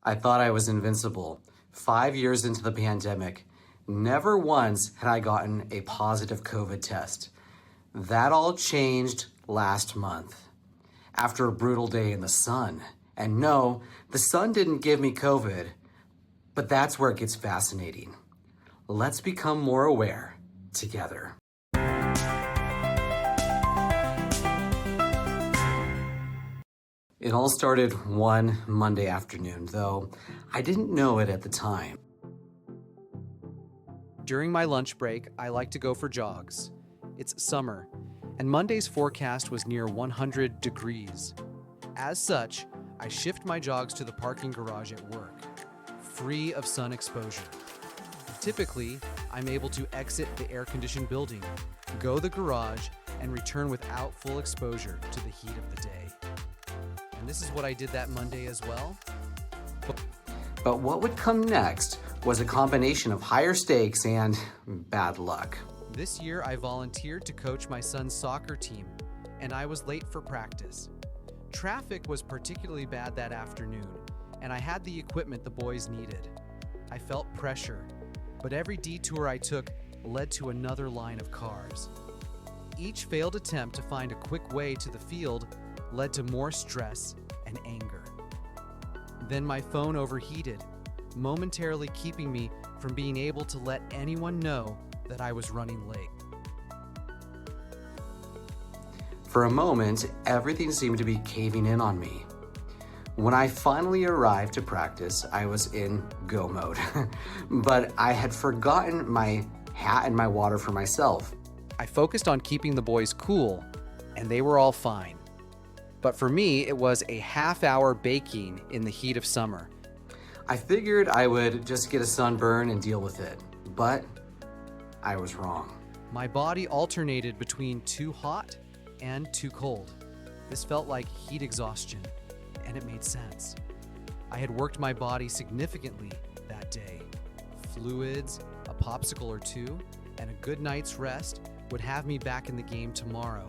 I thought I was invincible. 5 years into the pandemic, never once had I gotten a positive COVID test. That all changed last month, after a brutal day in the sun. And no, the sun didn't give me COVID, but that's where it gets fascinating. Let's become more aware together. It all started one Monday afternoon, though I didn't know it at the time. During my lunch break, I like to go for jogs. It's summer, and Monday's forecast was near 100 degrees. As such, I shift my jogs to the parking garage at work, free of sun exposure. Typically, I'm able to exit the air-conditioned building, go the garage, and return without full exposure to the heat of the day. And this is what I did that Monday as well. But what would come next was a combination of higher stakes and bad luck. This year, I volunteered to coach my son's soccer team, and I was late for practice. Traffic was particularly bad that afternoon, and I had the equipment the boys needed. I felt pressure, but every detour I took led to another line of cars. Each failed attempt to find a quick way to the field led to more stress and anger. Then my phone overheated, momentarily keeping me from being able to let anyone know that I was running late. For a moment, everything seemed to be caving in on me. When I finally arrived to practice, I was in go mode, but I had forgotten my hat and my water for myself. I focused on keeping the boys cool, and they were all fine. But for me, it was a half-hour baking in the heat of summer. I figured I would just get a sunburn and deal with it, but I was wrong. My body alternated between too hot and too cold. This felt like heat exhaustion, and it made sense. I had worked my body significantly that day. Fluids, a popsicle or two, and a good night's rest would have me back in the game tomorrow,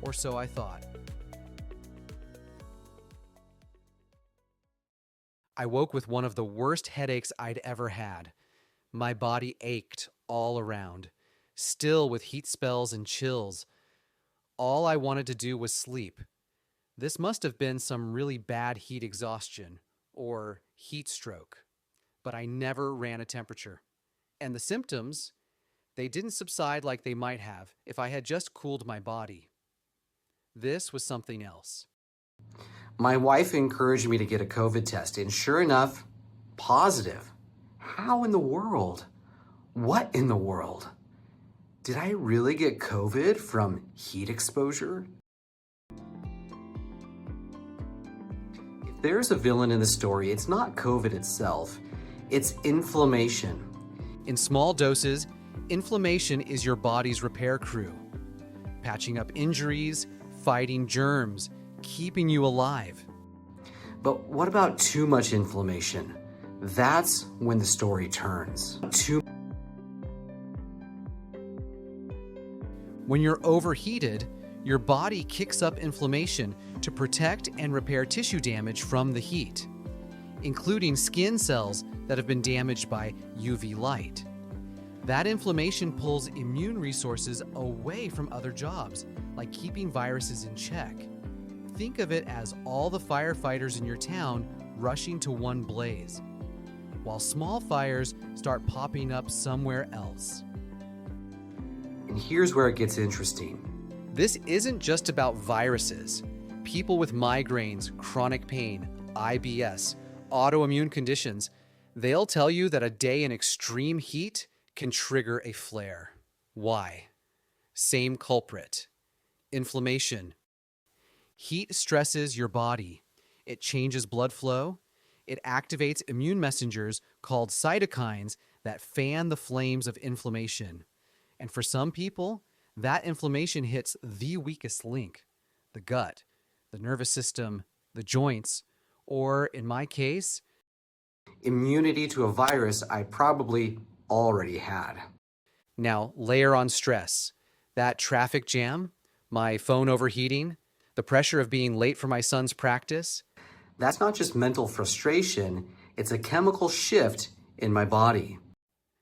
or so I thought. I woke with one of the worst headaches I'd ever had. My body ached all around, still with heat spells and chills. All I wanted to do was sleep. This must have been some really bad heat exhaustion or heat stroke, but I never ran a temperature. And the symptoms, they didn't subside like they might have if I had just cooled my body. This was something else. My wife encouraged me to get a COVID test, and sure enough, positive. How in the world? What in the world? Did I really get COVID from heat exposure? If there's a villain in the story, it's not COVID itself, it's inflammation. In small doses, inflammation is your body's repair crew, patching up injuries, fighting germs, keeping you alive. But what about too much inflammation? That's when the story turns. When you're overheated, your body kicks up inflammation to protect and repair tissue damage from the heat, including skin cells that have been damaged by UV light. That inflammation pulls immune resources away from other jobs, like keeping viruses in check. Think of it as all the firefighters in your town rushing to one blaze, while small fires start popping up somewhere else. And here's where it gets interesting. This isn't just about viruses. People with migraines, chronic pain, IBS, autoimmune conditions, they'll tell you that a day in extreme heat can trigger a flare. Why? Same culprit. Inflammation. Heat stresses your body. It changes blood flow. It activates immune messengers called cytokines that fan the flames of inflammation. And for some people, that inflammation hits the weakest link, the gut, the nervous system, the joints, or in my case, immunity to a virus I probably already had. Now, layer on stress. That traffic jam, my phone overheating, the pressure of being late for my son's practice. That's not just mental frustration, It's a chemical shift in my body.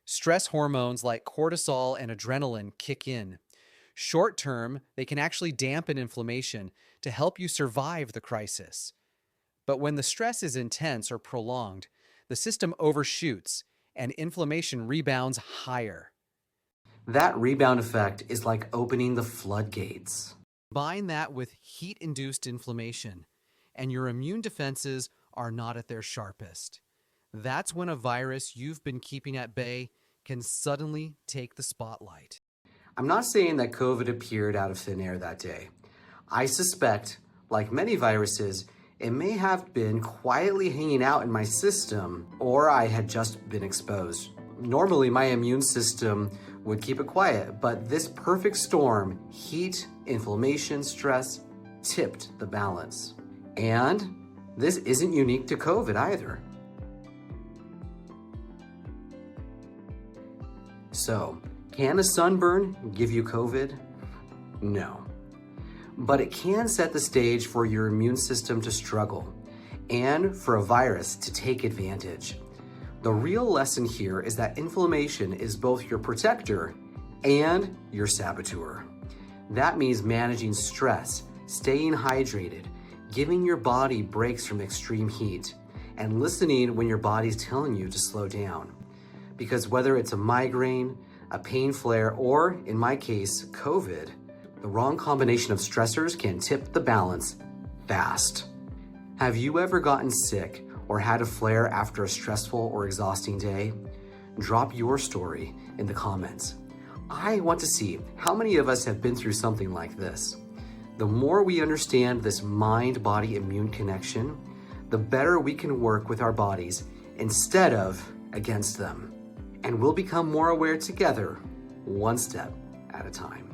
Stress hormones like cortisol and adrenaline kick in. Short term, they can actually dampen inflammation to help you survive the crisis. But when the stress is intense or prolonged, the system overshoots and inflammation rebounds higher. That rebound effect is like opening the floodgates. Combine that with heat-induced inflammation, and your immune defenses are not at their sharpest. That's when a virus you've been keeping at bay can suddenly take the spotlight. I'm not saying that COVID appeared out of thin air that day. I suspect, like many viruses, it may have been quietly hanging out in my system, or I had just been exposed. Normally, my immune system would keep it quiet, but this perfect storm, heat, inflammation, stress, tipped the balance. And this isn't unique to COVID either. So, can a sunburn give you COVID? No. But it can set the stage for your immune system to struggle and for a virus to take advantage. The real lesson here is that inflammation is both your protector and your saboteur. That means managing stress, staying hydrated, giving your body breaks from extreme heat, and listening when your body's telling you to slow down. Because whether it's a migraine, a pain flare, or, in my case, COVID, the wrong combination of stressors can tip the balance fast. Have you ever gotten sick or had a flare after a stressful or exhausting day? Drop your story in the comments. I want to see how many of us have been through something like this. The more we understand this mind-body immune connection, the better we can work with our bodies instead of against them. And we'll become more aware together, one step at a time.